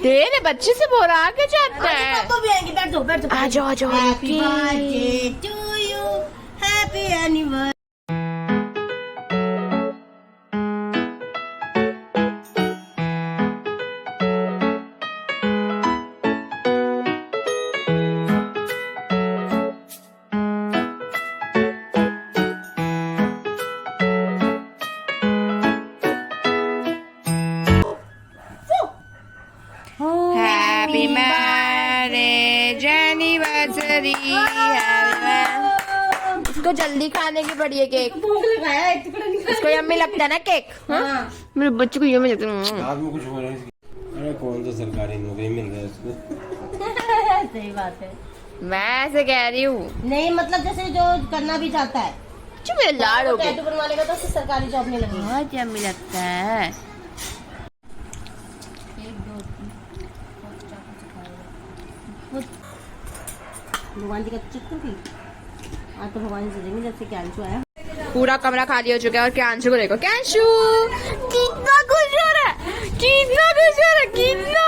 दे दे, बच्चे से बोल रहा आगे जाता है। पापा भी आएंगे, बैठ जाओ बैठ जाओ। आ जाओ आ जाओ। Happy birthday to you, happy anniversary. Happy marriage anniversary। इसको जल्दी खाने की पड़ी है केक। भूख लगाया, एक टुकड़ा नहीं खाया। इसको यम्मी लगता है ना केक। हाँ। मेरे बच्चे को यम्मी लगता है। रात में कुछ हो रहा है। अरे कौन सा सरकारी नौकरी मिल रहा है उसको। सही बात है। मैं ऐसे कह रही हूँ। नहीं मतलब जैसे जो करना भी चाहता है, चुप मेरे लाड़ हो गए। टैटू बनवा लेगा तो उससे सरकारी जॉब नहीं लगेगी। बहुत यम्मी लगता है। भगवान जी का चित्र भी आज तो भगवान जी देंगे जब से कैंसू आया। पूरा कमरा खाली हो चुका है और कैंशु को देखो। कैंशु कितना खुश हो रहा है, कितना खुश हो रहा है, कितना।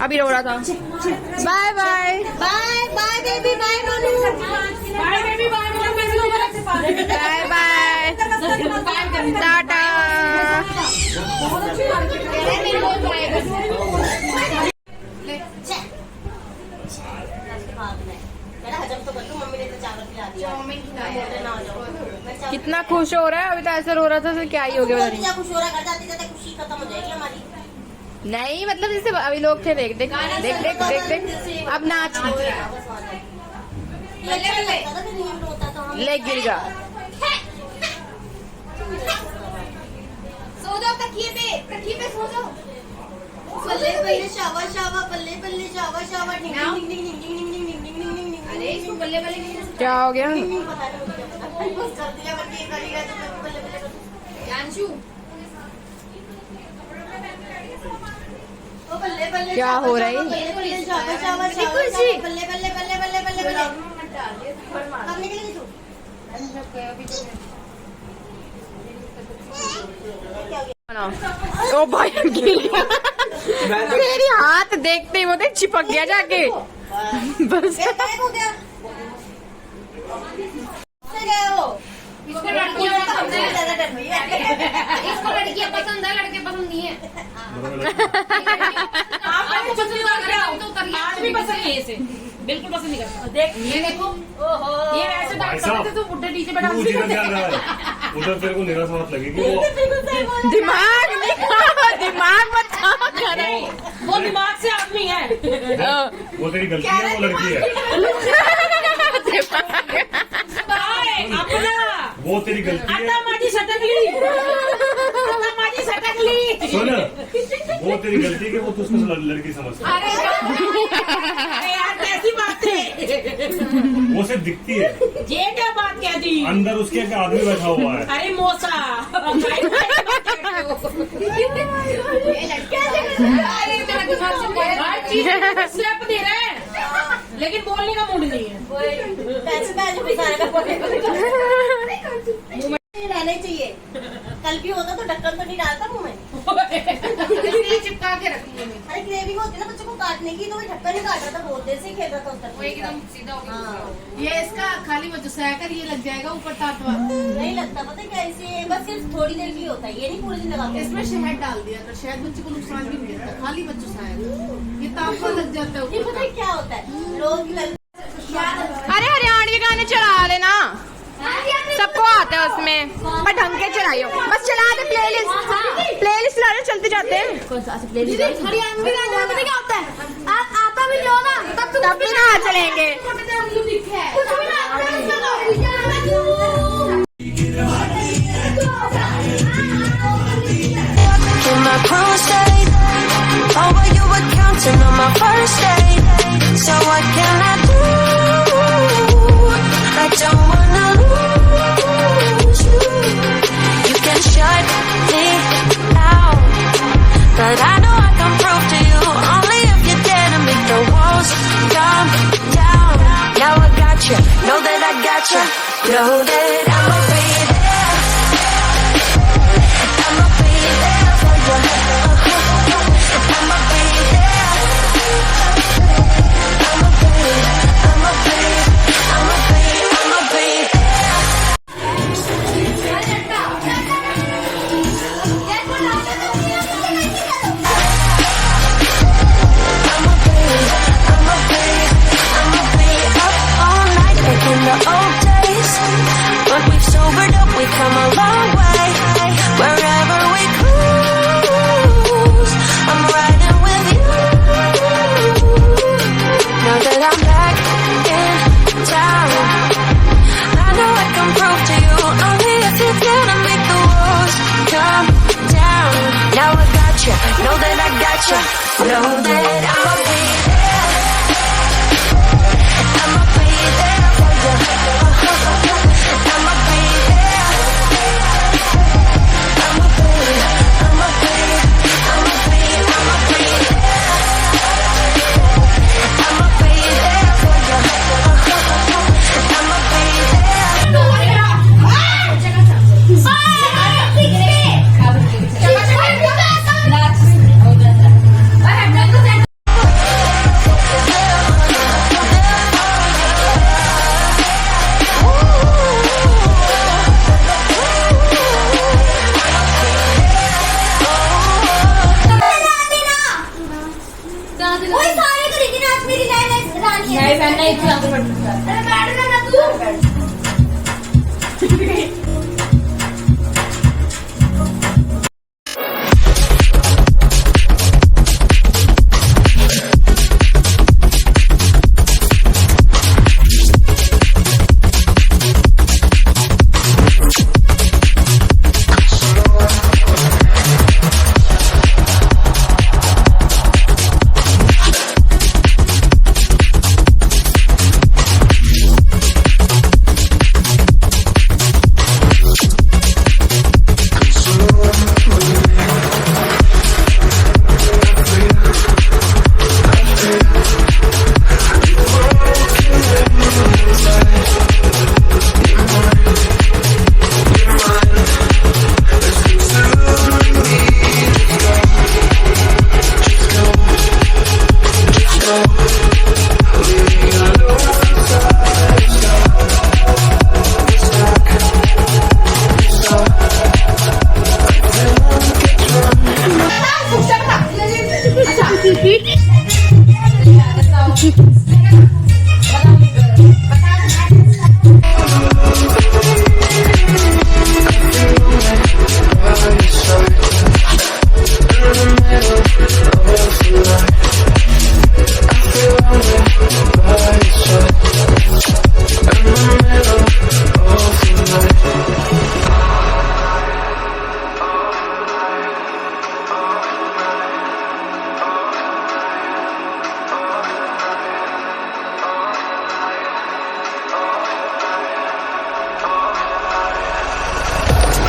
अभी रो रहा था। Bye bye bye bye baby, bye बोलो। बाय बेबी, बाय बोलो। बाय बाय टाटा। कितना खुश हो रहा है। अभी तो ऐसा रो रहा था तो क्या ही हो गया पता नहीं। खुश हो रहा है, घर जाते जाते खुशी खत्म हो जाएगी हमारी। नहीं मतलब जैसे अभी लोग थे, देख देख देख देख देख देख अब नाच ले गिर गया। सो जाओ तकिए पे सो जाओ। बल्ले बल्ले शावा शावा, बल्ले बल्ले शावा शावा, डिंग डिंग डिंग डिंग डिंग डिंग डिंग डिंग डिंग डिंग। अरे इसको बल्ले बल्ले क्या हो गया। क्या हो रहा है। बल्ले बल्ले शावा शावा शावा, बल्ले बल्ले बल्ले बल्ले बल्ले बल्ले। हम निकलेंगे तू। ओ भाई गिर गया। मेरी हाथ देखते ही वो देख चिपक गया जाके। बस हो गया। गए हो। इसको लड़कियां पसंद है, लड़के पसंद नहीं है। आज भी पसंद नहीं है इसे, बिल्कुल पसंद नहीं करता। देख ये देखो, ओहो ये वैसे बात करते तू बुड्ढे नीचे बैठा उधर तेरे को निराश मत लगेगी। वो दिमाग दिमाग मत वो दिमाग से आदमी है। वो तेरी गलती है, वो लड़की है। अपना वो तेरी गलती है। माझी सटकली सुन, वो तेरी गलती है कि वो तुझको लड़की समझता है। अरे यार कैसी बात है। वो सिर्फ दिखती है, ये क्या बात कह दी। अंदर उसके एक आदमी बैठा हुआ है। अरे मोसा स्टेप दे रहे हैं लेकिन बोलने का मूड नहीं है। रहने चाहिए। कल भी होता तो ढक्कन तो नहीं डालता मुंह में। चिपका के रखी है। अरे ग्रेवी होती है ना बच्चों को काटने की, तो वो ढक्कन नहीं काट रहा था, बहुत देर से खेल रहा था उस वो एकदम सीधा हो गया। हाँ। ये इसका खाली वो सहकर ये लग जाएगा ऊपर टाटवा। नहीं लगता, पता है क्या, इसे बस सिर्फ थोड़ी देर के लिए होता है, ये नहीं पूरे दिन लगाते। इसमें शहद डाल दिया तो शायद बच्चे को नुकसान भी नहीं देता, खाली बच्चों शायद ये तापमान लग जाता ये पता है क्या होता है, लोग अरे हरियाणवी गाने चला लेना, सबको आता है उसमें, पर ढंग के चलाइयो। बस चला दे प्लेलिस्ट ला रहे, चलते जाते हैं। हरियाणवी गाने में क्या होता है, आता भी लो ना तब भी ना चलेंगे। My cruise date, oh, but you were counting on my first date. So what can I do? I don't wanna lose you. You can shut me out, but I know I can prove to you only if you dare to make the walls come down. Now I got you, know that I got you, know that I'ma be there. I'ma be there for you. I'ma be up all night like in the old days. But we've sobered up, we've come a long way. Wherever we cruise, I'm riding with you. Now that I'm back in town, I know I can prove to you only if you're gonna make the walls come down. Now I got you, know that I got you, know that I'ma be there. I'ma be there for you. I'ma be there. I'ma be there for you. I'ma be ओए सारे खरीदी ना आज मेरी नई रानी है। नहीं पहनना इतना तो अरे बैठ ना तू।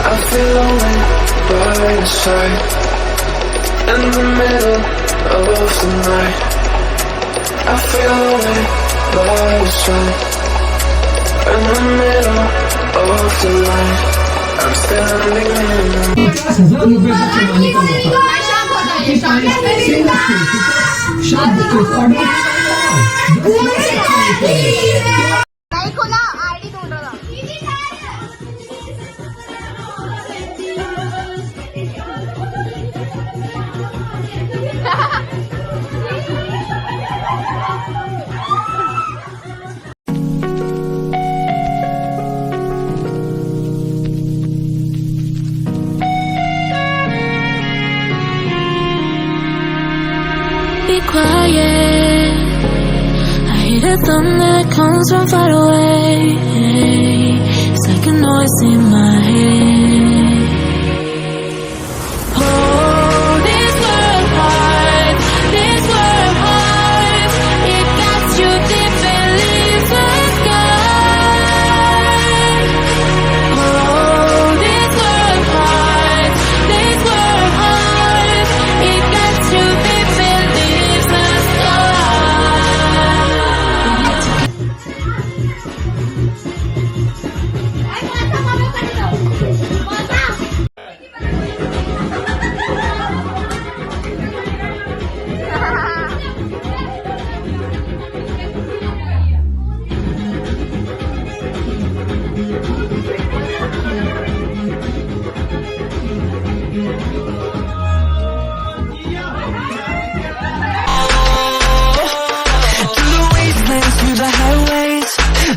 I feel lonely by your side, in the middle of the night. I feel lonely by your side, in the middle of the night. I'm standing in the नहीं खोला आईडी ढूंढ रहा था। Be quiet. I hear the thunder that comes from far away. It's like a noise in my head. Oh, this world heart, this world heart, it gets you deep and leaves the sky. Oh, this world heart, it gets you deep and leaves the sky.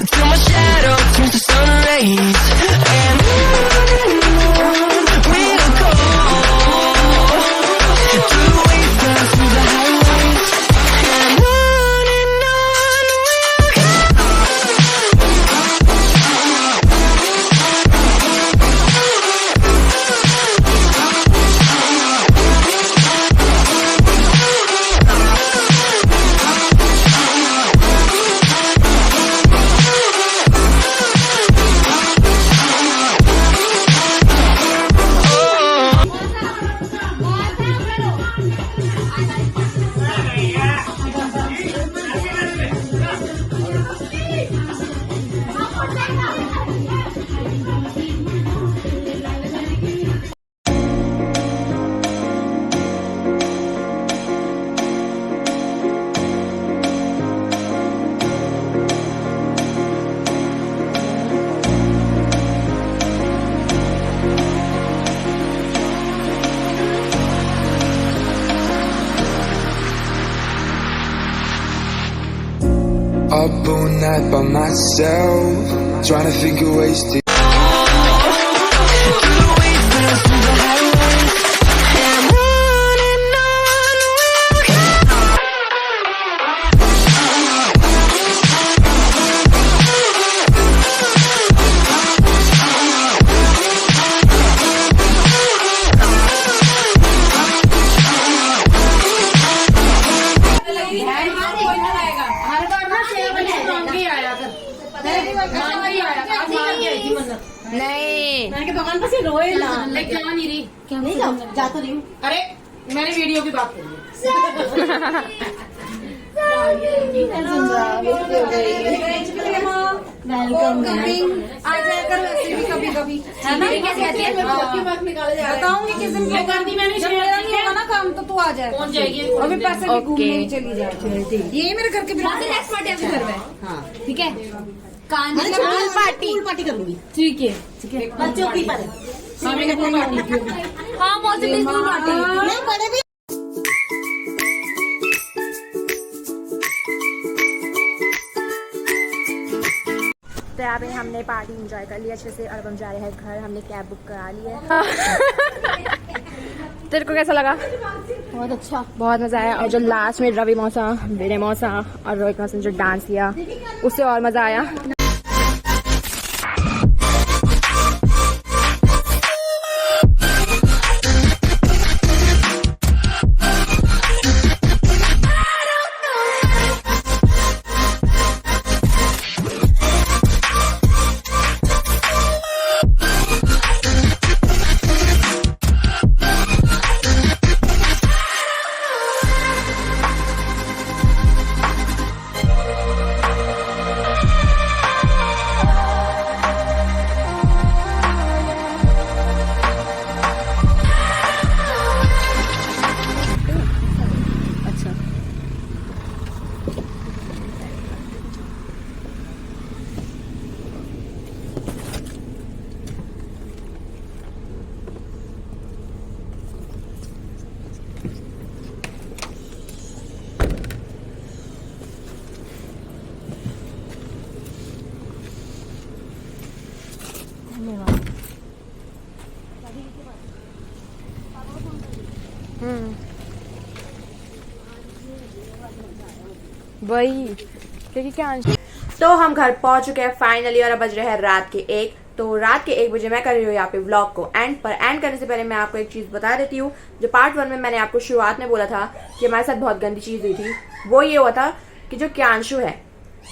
till my shadow turns to sun rays. And on we'll go, through the wastelands, through the highways. And on we'll go. Up all night by myself, trying to think of ways to. Through the wastelands, through the highways, and on we'll go. हर बार ना सेब मांग के आया कर, मांग के आया कर, मांग के आई थी मन्नत। नहीं मैंने के भगवान पास रोए ना लेकिन जा नहीं रही। नहीं जाओ जा तो रही हूँ अरे मैंने वीडियो की बात करी है। वेलकम आ जाया कर वैसे भी कभी कभी है ना कैसे आती है बताऊंगी किस दिन ये कर दी मैंने जब मेरा नहीं होगा ना काम तो तू आ जाए कौन जाएगी? अभी पैसे भी घूमने ही ओके। चली जाए यही मेरे घर के बिल्कुल नेक्स्ट पार्टी आपके घर में हाँ ठीक है पूल पार्टी कर लूंगी ठीक है बच्चों की पर हाँ मौसम पूल पार्टी नहीं बड़े भी तो यहाँ पे हमने पार्टी एंजॉय कर लिया अच्छे से और अब हम जा रहे हैं घर। हमने कैब बुक करा ली है। तेरे को कैसा लगा? बहुत अच्छा बहुत मजा आया। और जो लास्ट में रवि मौसा, विनय मौसा और रोहित मौसा ने जो डांस किया उससे और मजा आया। वही क्योंकि क्या तो हम घर पहुंच चुके हैं फाइनली और अब बज रहे हैं रात के 1। तो रात के 1 बजे मैं कर रही हूँ यहाँ पे व्लॉग को एंड पर। एंड करने से पहले मैं आपको एक चीज बता देती हूँ। जो पार्ट 1 में मैंने आपको शुरुआत में बोला था कि हमारे साथ बहुत गंदी चीज हुई थी, वो ये हुआ था कि जो क्यांशु है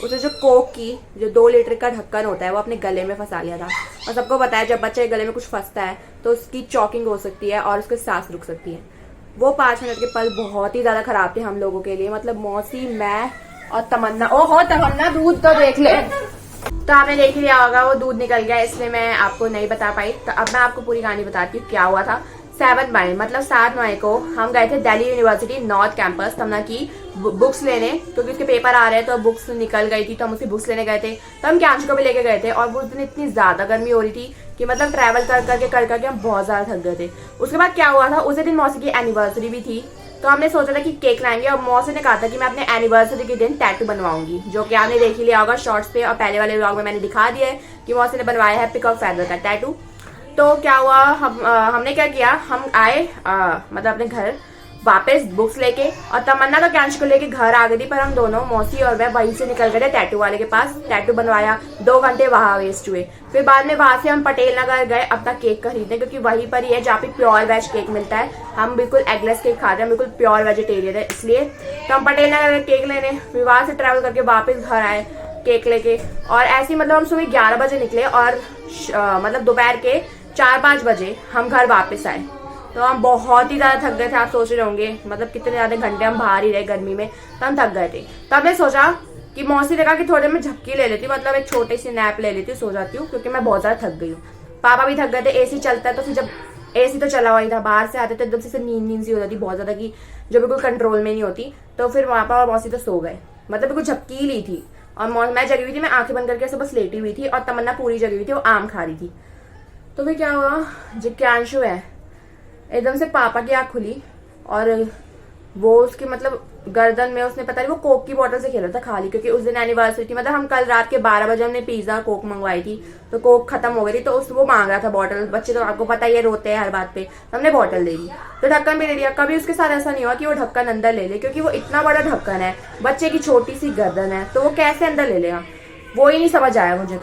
उसे जो कोक की जो 2 लीटर का ढक्कन होता है वो अपने गले में फंसा लिया था। और सबको पता है जब बच्चे के गले में कुछ फंसता है तो उसकी चॉकिंग हो सकती है और उसकी सांस रुक सकती है। वो 5 मिनट के पल बहुत ही ज्यादा खराब थे हम लोगों के लिए। मतलब मौसी, मैं और तमन्ना। ओहो तमन्ना दूध तो देख ले। तो आपने देख लिया होगा वो दूध निकल गया, इसलिए मैं आपको नहीं बता पाई। तो अब मैं आपको पूरी कहानी बताती हूँ क्या हुआ था। 7 मई मतलब 7 मई को हम गए थे दिल्ली यूनिवर्सिटी नॉर्थ कैंपस तमन्ना की बुक्स लेने, क्योंकि उसके पेपर आ रहे हैं तो बुक्स निकल गई थी तो हम उसकी बुक्स लेने गए थे। तो हम क्यांशु को भी लेके गए थे और वो दिन इतनी ज्यादा गर्मी हो रही थी कि मतलब ट्रैवल कर करके हम बहुत ज्यादा थक गए थे। उसके बाद क्या हुआ था, उसी दिन मौसी की एनिवर्सरी भी थी तो हमने सोचा था कि केक लाएंगे और मौसी ने कहा था कि मैं अपने एनिवर्सरी के दिन टैटू बनवाऊंगी, जो कि आपने देख ही लिया होगा शॉर्ट्स पे और पहले वाले व्लॉग में मैंने दिखा दिया है कि मौसी ने बनवाया है पिकॉक फेदर का टैटू। तो क्या हुआ, हमने क्या किया, हम आए मतलब अपने घर वापस बुक्स लेके, और तमन्ना तो कैंश को लेके घर आ गई थी, पर हम दोनों मौसी और मैं वहीं से निकल गए थे टैटू वाले के पास। टैटू बनवाया, 2 घंटे वहां वेस्ट हुए। फिर बाद में वहां से हम पटेल नगर गए अपना केक खरीदने, क्योंकि वहीं पर ही है जहाँ पे प्योर वेज केक मिलता है। हम बिल्कुल एगलेस केक खा रहे हैं, बिल्कुल प्योर वेजिटेरियन है, इसलिए तो हम पटेल नगर गए केक लेने। फिर वहां से ट्रैवल करके वापस घर आए केक लेके, और ऐसे ही मतलब हम सुबह 11 बजे निकले और मतलब दोपहर के 4-5 बजे हम घर वापस आए। तो हम बहुत ही ज्यादा थक गए थे, आप सोच रहे होंगे मतलब कितने ज्यादा घंटे हम बाहर ही रहे गर्मी में, तो हम थक गए थे। तो हमने सोचा कि मौसी ने कहा कि थोड़े में झपकी ले लेती हूँ, मतलब एक छोटी सी नैप ले लेती हूँ, सो जाती हूँ, क्योंकि मैं बहुत ज्यादा थक गई हूँ। पापा भी थक गए थे, एसी चलता है तो फिर जब एसी तो चला हुआ ही था, बाहर से आते थे एकदम से नींद सी हो जाती बहुत ज्यादा की, जो बिल्कुल कंट्रोल में नहीं होती। तो फिर पापा और मौसी तो सो गए, मतलब बिल्कुल झपकी ली थी, और मैं जगी हुई थी, मैं आंखें बंद करके ऐसे बस लेटी हुई थी, और तमन्ना पूरी जगी हुई थी, वो आम खा रही थी। तो फिर क्या हुआ, जो कैंशु है एकदम से पापा की आँख खुली, और वो उसके मतलब गर्दन में उसने पता नहीं वो कोक की बोतल से खेला था खाली, क्योंकि उस दिन एनिवर्सरी थी। मतलब हम कल रात के 12 बजे हमने पिज्जा कोक मंगवाई थी, तो कोक खत्म हो गई थी, तो वो मांग रहा था बॉटल। बच्चे तो आपको पता ही है, रोते हैं हर बात पे, तो हमने बॉटल दे दी, तो ढक्कन भी दे दिया। कभी उसके साथ ऐसा नहीं हुआ कि वो ढक्कन अंदर ले ले, क्योंकि वो इतना बड़ा ढक्कन है, बच्चे की छोटी सी गर्दन है, तो वो कैसे अंदर ले लेगा, वो ही नहीं समझ आया मुझे।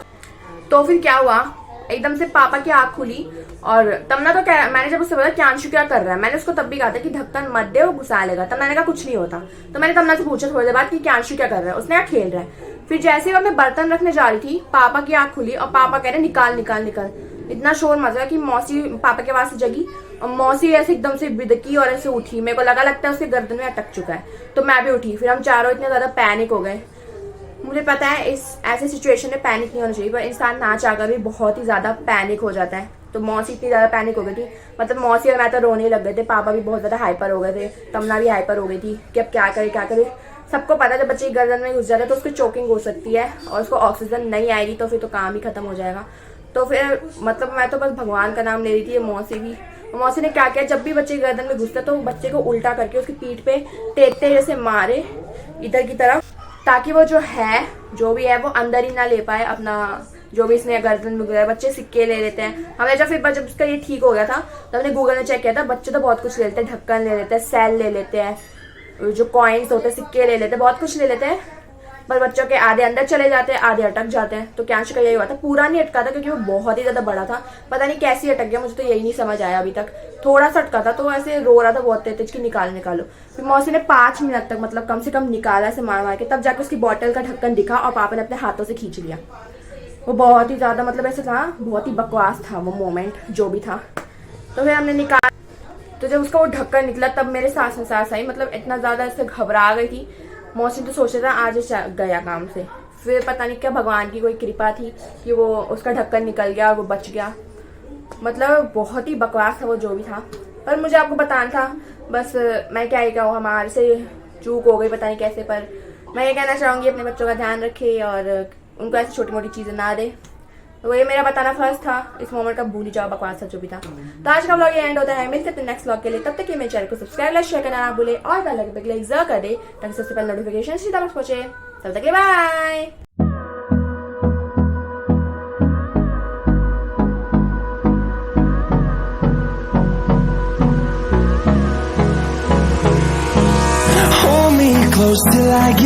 तो फिर क्या हुआ, एकदम से पापा की आंख खुली, और तमन्ना तो मैंने जब उससे बोला कि अंशु क्या कर रहा है, मैंने उसको तब भी कहा था कि ढक्कन मत दे, वो घुसा लेगा। तब मैंने कहा कुछ नहीं होता। तो मैंने तमन्ना से पूछा थोड़ी देर बाद कि अंशु क्या कर रहा है, उसने कहा खेल रहा है। फिर जैसे ही मैं बर्तन रखने जा रही थी, पापा की आंख खुली और पापा कह रहे निकाल निकाल निकाल। इतना शोर मचा कि मौसी पापा के आवाज से जगी, और मौसी ऐसे एकदम से बिदकी और ऐसे उठी। मेरे को लगता है उसके गर्दन में अटक चुका है, तो मैं भी उठी। फिर हम चारों इतने ज्यादा पैनिक हो गए। मुझे पता है इस ऐसे सिचुएशन में पैनिक नहीं होना चाहिए, पर इंसान ना चाहकर भी बहुत ही ज्यादा पैनिक हो जाता है। तो मौसी इतनी ज्यादा पैनिक हो गई थी, मतलब मौसी और मैं तो रोने लग गए थे, पापा भी बहुत ज्यादा हाइपर हो गए थे, तमन्ना भी हाइपर हो गई थी कि अब क्या करे। सबको पता है जब बच्चे की गर्दन में घुस जाता है तो उसकी चोकिंग हो सकती है, और उसको ऑक्सीजन नहीं आएगी तो फिर तो काम ही खत्म हो जाएगा। तो फिर मतलब मैं तो बस भगवान का नाम ले रही थी। मौसी ने क्या किया, जब भी बच्चे की गर्दन में घुसता तो बच्चे को उल्टा करके उसकी पीठ पे तेज जैसे मारे इधर की तरफ, ताकि वो जो भी है वो अंदर ही ना ले पाए अपना, जो भी इसने गर्दन में गुजरा। बच्चे सिक्के ले लेते हैं हमेशा। फिर जब उसका ये ठीक हो गया था तो हमने गूगल में चेक किया था, बच्चे तो बहुत कुछ ले लेते हैं, ढक्कन ले लेते हैं, सेल ले लेते हैं, जो कॉइन्स होते हैं, सिक्के ले लेते हैं, बहुत कुछ ले लेते हैं, पर बच्चों के आधे अंदर चले जाते हैं, आधे अटक जाते हैं। तो कैंश का यही हुआ था, पूरा नहीं अटका था क्योंकि वो बहुत ही ज्यादा बड़ा था, पता नहीं कैसे अटक गया, मुझे तो यही नहीं समझ आया अभी तक। थोड़ा सा अटका था तो ऐसे रो रहा था बहुत तेज कि निकालो। फिर मौसी ने 5 मिनट तक मतलब कम से कम निकाला ऐसे मार के, तब जाकर उसकी बॉटल का ढक्कन दिखा और पापा ने अपने हाथों से खींच लिया। वो बहुत ही ज्यादा मतलब ऐसा था, बहुत ही बकवास था वो मोमेंट जो भी था। तो फिर हमने निकाला, तो जब उसका वो ढक्कन निकला तब मेरे सांस में सांस आई, मतलब इतना ज्यादा ऐसे घबरा गई थी। मौसी तो सोच रहा था आज गया काम से। फिर पता नहीं क्या भगवान की कोई कृपा थी कि वो उसका ढक्कन निकल गया और वो बच गया। मतलब बहुत ही बकवास था वो जो भी था, पर मुझे आपको बताना था बस। मैं क्या ही कहूँ, हमारे से चूक हो गई पता नहीं कैसे, पर मैं ये कहना चाहूँगी अपने बच्चों का ध्यान रखे और उनको ऐसी छोटी मोटी चीज़ें ना दे। तो ये मेरा बताना फर्स्ट था, इस मोमेंट का भूल ही जाओ, बकवास था जो भी था। तो आज का व्लॉग ये एंड होता है, मिलते हैं नेक्स्ट व्लॉग के लिए। तब तक के मेरे चैनल को सब्सक्राइब लाइक शेयर करना ना भूले और बेल आइकन पे क्लिक जरूर कर दे ताकि सबसे पहले नोटिफिकेशन सीधा बस पहुंचे। तब तक के bye. Hold me close till I get